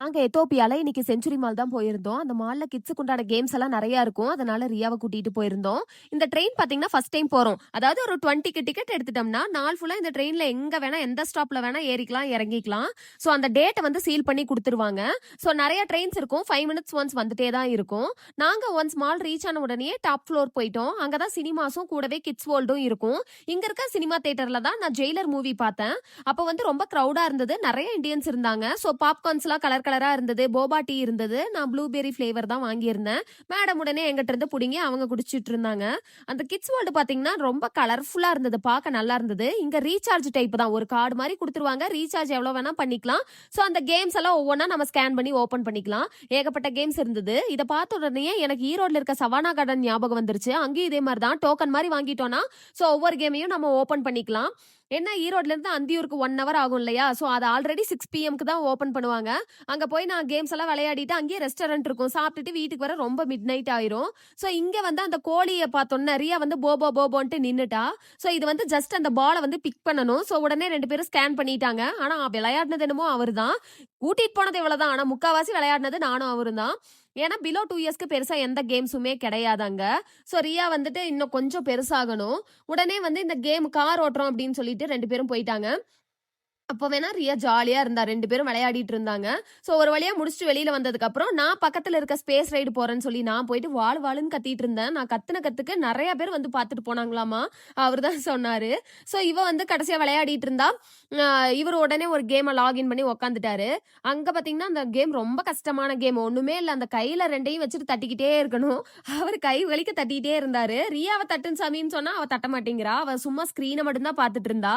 அங்க எத்தோப்பியால இன்னைக்கு century mall தான் போயிருந்தோம். அந்த மால்ல கிட்ஸுக்கு உண்டான கேம்ஸ் எல்லாம் நெறைய இருக்கும். அதனால ரியாவ கூட்டிட்டு போயிருந்தோம். இந்த ட்ரெயின் பார்த்தீங்கன்னா, ஃபர்ஸ்ட் டைம் போறோம். அதாவது ஒரு 20க்கு டிக்கெட் எடுத்துட்டோம்னா, நாள் ஃபுல்லா இந்த ட்ரெயின்ல எங்க வேணா, எந்த ஸ்டாப்ல வேணா ஏறிக்கலாம், இறங்கிக்கலாம். ஸோ அந்த டேட்ட வந்து சீல் பண்ணி குடுத்துருவாங்க. ஸோ நெறைய ட்ரெயின்ஸ் இருக்கும். 5 மினிட்ஸ் ஒன்ஸ் வந்துட்டே தான் இருக்கும். நாங்க ஒன்ஸ் மால் ரீச் ஆன உடனேயே டாப் ஃப்ளோர் போயிட்டோம். அங்க தான் சினிமாஸும் கூடவே கிட்ஸ் வேர்ல்டும் இருக்கும். இங்க இருக்க சினிமா தியேட்டர்ல தான் நான் ஜெயிலர் மூவி பார்த்தேன். அப்ப வந்து ரொம்ப கிரவுடா இருந்தது. நெறைய இண்டியன்ஸ் இருந்தாங்க. ஸோ பாப்கார்ன்ஸ்லாம் கலர் கலரா இருந்தது. போபா டீ இருந்தது. நான் ப்ளூபெர்ரி ஃப்ளேவர் தான் வாங்கியிருந்தேன். மேடம் உடனே என்கிட்ட இருந்து புடுங்கி அவங்க குடிச்சிட்டு இருந்தாங்க. அந்த கிட்ஸ் வேர்ல்டு பாத்தீங்கன்னா ரொம்ப கலர்ஃபுல்லா இருந்தது. பார்க்க நல்லா இருந்தது. இங்க ரீசார்ஜ் டைப் தான். ஒரு கார்டு மாதிரி குடுத்துருவாங்க. ரீசார்ஜ் எவ்வளவு வேணா பண்ணிக்கலாம். சோ அந்த கேம்ஸ் எல்லாம் ஒவ்வொன்னா நம்ம ஸ்கேன் பண்ணி ஓபன் பண்ணிக்கலாம். ஏகப்பட்ட கேம்ஸ் இருந்தது. இத பார்த்த உடனே எனக்கு ஈரோட்ல இருக்க சவானா கார்டன் ஞாபகம் வந்துருச்சு. அங்கேயும் இதே மாதிரி தான் டோக்கன் மாதிரி வாங்கிட்டோம்னா சோ ஒவ்வொரு கேமையும் நம்ம ஓபன் பண்ணிக்கலாம். என்ன ஈரோட்ல இருந்து அந்தியூருக்கு 1 ஹவர் ஆகும் இல்லையா? சோ அது ஆல்ரெடி 6 பிஎம்க்கு தான் ஓபன் பண்ணுவாங்க. அங்க போய் நான் கேம்ஸ் எல்லாம் விளையாடிட்டு அங்கேயே ரெஸ்டாரண்ட் இருக்கும். சாப்பிட்டுட்டு வீட்டுக்கு வர ரொம்ப மிட் நைட் ஆயிரும். சோ இங்க வந்து அந்த கோழிய பார்த்தோன்னே ரியா வந்து போபோ போபோன்ட்டு நின்னுட்டா. சோ இது வந்து ஜஸ்ட் அந்த பால வந்து பிக் பண்ணணும். சோ உடனே 2 பேரும் ஸ்கேன் பண்ணிட்டாங்க. ஆனா விளையாடினது என்னமோ அவர்தான். கூட்டிட்டு போனது இவ்வளவுதான். ஆனா முக்காவாசி விளையாடினது நானும் அவரும் தான். ஏன்னா பிலோ 2 இயர்ஸ்க்கு பெருசா எந்த கேம்ஸுமே கிடையாது அங்க. சோ ரியா வந்துட்டு இன்னும் கொஞ்சம் பெருசாகணும். உடனே வந்து இந்த கேம் கார் ஓட்டுறோம் அப்படின்னு சொல்லிட்டு 2 பேரும் போயிட்டாங்க. அப்போ வேணா ரியா ஜாலியா இருந்தா. 2 பேரும் விளையாடிட்டு இருந்தாங்க. சோ ஒரு வழியா முடிச்சுட்டு வெளியில வந்ததுக்கு அப்புறம் நான் பக்கத்துல இருக்க ஸ்பேஸ் ரைடு போறேன்னு சொல்லி நான் போயிட்டு வாள் வாளுன்னு கத்திட்டு இருந்தேன். நான் கத்துன கத்துக்கு நெறைய பேர் வந்து பாத்துட்டு போனாங்களாமா. அவர்தான் சொன்னாரு. சோ இவ வந்து கடைசியா விளையாடிட்டு இருந்தா. இவரு உடனே ஒரு கேம லாகின் பண்ணி உட்காந்துட்டாரு. அங்க பாத்தீங்கன்னா அந்த கேம் ரொம்ப கஷ்டமான கேம். ஒண்ணுமே இல்ல. அந்த கையில 2யும் வச்சுட்டு தட்டிக்கிட்டே இருக்கணும். அவர் கை வலிக்க தட்டிக்கிட்டே இருந்தாரு. ரியாவ தட்டுன்னு சாமின்னு சொன்னா அவ தட்ட மாட்டேங்கிறா. அவ சும்மா ஸ்கிரீனை மட்டும் தான் பாத்துட்டு இருந்தா.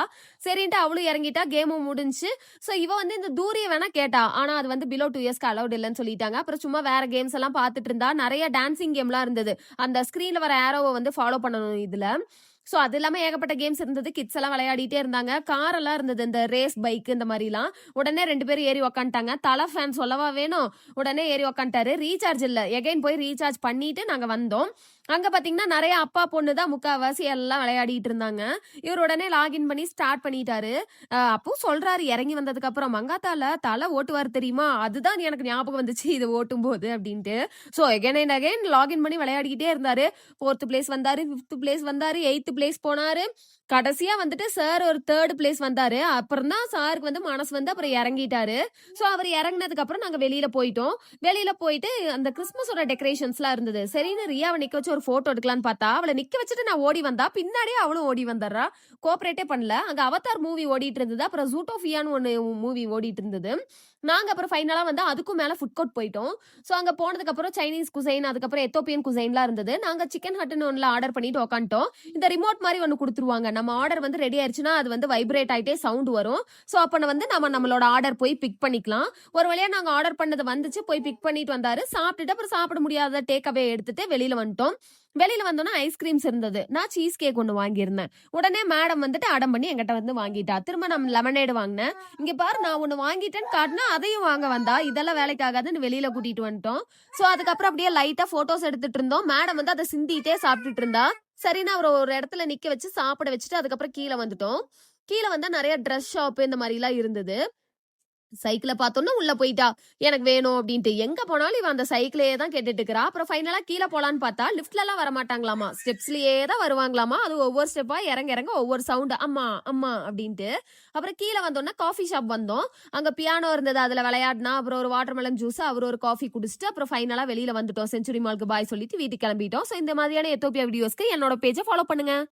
சரின்ட்டு அவளும் இறங்கிட்டா. கேமும் முடிஞ்சு. சோ இவ வந்து இந்த தூரிய வேணா கேட்டா. ஆனா அது வந்து பிலோ 2 இயர்ஸ்க்கு அலௌட் இல்லன்னு சொல்லிட்டாங்க. அப்புறம் சும்மா வேற கேம்ஸ் எல்லாம் பாத்துட்டு இருந்தா. நெறைய டான்சிங் கேம்லாம் இருந்தது. அந்த ஸ்கிரீன்ல வர ஏரோவ வந்து ஃபாலோ பண்ணணும் இதுல. சோ அது இல்லாம ஏகப்பட்ட கேம்ஸ் இருந்தது. கிட்ஸ் எல்லாம் விளையாடிட்டே இருந்தாங்க. கார் எல்லாம் இருந்தது. இந்த ரேஸ் பைக் இந்த மாதிரிலாம். உடனே 2 பேரும் ஏறி உக்காந்துட்டாங்க. தல ஃபேன் சொல்லவா வேணும்? உடனே ஏறி உக்காந்துட்டாரு. ரீசார்ஜ் இல்ல. எகைன் போய் ரீசார்ஜ் பண்ணிட்டு நாங்க வந்தோம். அங்க பாத்தீங்கன்னா நெறைய அப்பா பொண்ணு தான் முக்காவாசி எல்லாம் விளையாடிட்டு இருந்தாங்க. இவர் உடனே லாகின் பண்ணி ஸ்டார்ட் பண்ணிட்டாரு. அப்பவும் சொல்றாரு இறங்கி வந்ததுக்கு அப்புறம், "மங்காத்தால தல ஓட்டுவாரு தெரியுமா? அதுதான் எனக்கு ஞாபகம் வந்துச்சு இத ஓட்டும்போது" அப்படின்ட்டு. So again and again login பண்ணி விளையாடிக்கிட்டே இருந்தாரு. 4த் பிளேஸ் வந்தாரு, 5த் பிளேஸ் வந்தாரு, 8த் பிளேஸ் போனாரு. கடைசியா வந்துட்டு சார் ஒரு 3rd பிளேஸ் வந்தாரு. அப்புறம் தான் சாருக்கு வந்து மனசு வந்து அப்புறம் இறங்கிட்டாரு. சோ அவர் இறங்குனதுக்கு அப்புறம் நாங்க வெளியில போயிட்டோம். வெளியில போயிட்டு அந்த கிறிஸ்மஸோட டெக்கரேஷன்ஸ்லாம் இருந்தது. சரின்னு ரியாவ நிக்க வச்சு ஒரு போட்டோ எடுக்கலான்னு பார்த்தா, அவள நிக்க வச்சுட்டு நான் ஓடி வந்தா, பின்னாடியே அவளும் ஓடி வந்துடுறா. கோஆப்பரேட்டே பண்ணல. அங்க அவதார் மூவி ஓடிட்டு இருந்தது. அப்புறம் ஜூட்டோபியான்னு ஒண்ணு மூவி ஓடிட்டு இருந்தது. நாங்க அப்புறம் ஃபைனலா வந்து அதுக்கும் மேல ஃபுட் கோர்ட் போயிட்டோம். சோ அங்க போனதுக்கு அப்புறம் சைனீஸ் குசைன், அதுக்கப்புறம் எத்தோப்பியன் குசைன்லாம் இருந்தது. நாங்க சிக்கன் ஹட்ன்னு ஒண்ணுல ஆர்டர் பண்ணிட்டு உட்காந்துட்டோம். இந்த ரிமோட் மாதிரி ஒண்ணு குடுத்துருவாங்க. நம்ம ஆர்டர் வந்து ரெடி ஆயிருச்சுன்னா அது வந்து வைப்ரேட் ஆயிட்டே சவுண்ட் வரும். சோ அப்ப வந்து நம்மளோட ஆர்டர் போய் பிக் பண்ணிக்கலாம். ஒரு வழியா நாங்க ஆர்டர் பண்ணது வந்துச்சு. போய் பிக் பண்ணிட்டு வந்தாரு. சாப்பிட்டுட்டு அப்புறம் சாப்பிட முடியாத டேக் அவே எடுத்துட்டு வெளியில வந்துட்டோம். வெளியில வந்தோம்னா ஐஸ்கிரீம்ஸ் இருந்தது. நான் சீஸ் கேக் ஒண்ணு வாங்கியிருந்தேன். உடனே மேடம் வந்துட்டு அடம் பண்ணி என்கிட்ட வந்து வாங்கிட்டா. திரும்ப நான் லெமனேட் வாங்கினேன். இங்க பாரு நான் ஒண்ணு வாங்கிட்டேன்னு காட்டினா அதையும் வாங்க வந்தா. இதெல்லாம் வேலைக்கு ஆகாதுன்னு வெளியில கூட்டிட்டு வந்துட்டோம். சோ அதுக்கப்புறம் அப்படியே லைட்டா போட்டோஸ் எடுத்துட்டு இருந்தோம். மேடம் வந்து அதை சிந்திட்டே சாப்பிட்டுட்டு இருந்தா. சரின்னு அவரை ஒரு இடத்துல நிக்க வச்சு சாப்பிட வச்சுட்டு அதுக்கப்புறம் கீழே வந்துட்டோம். கீழே வந்தா நிறைய ட்ரெஸ் ஷாப் இந்த மாதிரி எல்லாம் இருந்தது. சைக்கிள பார்த்தோன்னே உள்ள போயிட்டா. எனக்கு வேணும் அப்படின்ட்டு. எங்க போனாலும் இவ அந்த சைக்கிளையே தான் கேட்டுட்டு இருக்கிறா. அப்புறம் ஃபைனலா கீழ போலான்னு பார்த்தா, லிஃப்ட்லலாம் வரமாட்டாங்களாமா. ஸ்டெப்ஸ்லயே தான் வருவாங்களாமா. அது ஒவ்வொரு ஸ்டெப்பா இறங்க இறங்க ஒவ்வொரு சவுண்ட். அம்மா, அம்மா அப்படின்ட்டு. அப்புறம் கீழ வந்தோனே காஃபி ஷாப் வந்தோம். அங்க பியானோ இருந்தது. அதுல விளையாடினா. அப்புறம் ஒரு வாட்டர்மெலன் ஜூஸ், அவர் ஒரு காஃபி குடிச்சிட்டு அப்புறம் ஃபைனலா வெளியில வந்துட்டோம். செஞ்சுரி மால்க்கு பாய் சொல்லிட்டு வீட்டுக்கு கிளம்பிட்டோம். சோ இந்த மாதிரியான எத்தோப்பியா வீடியோஸ்க்கு என்னோட பேஜ ஃபாலோ பண்ணுங்க.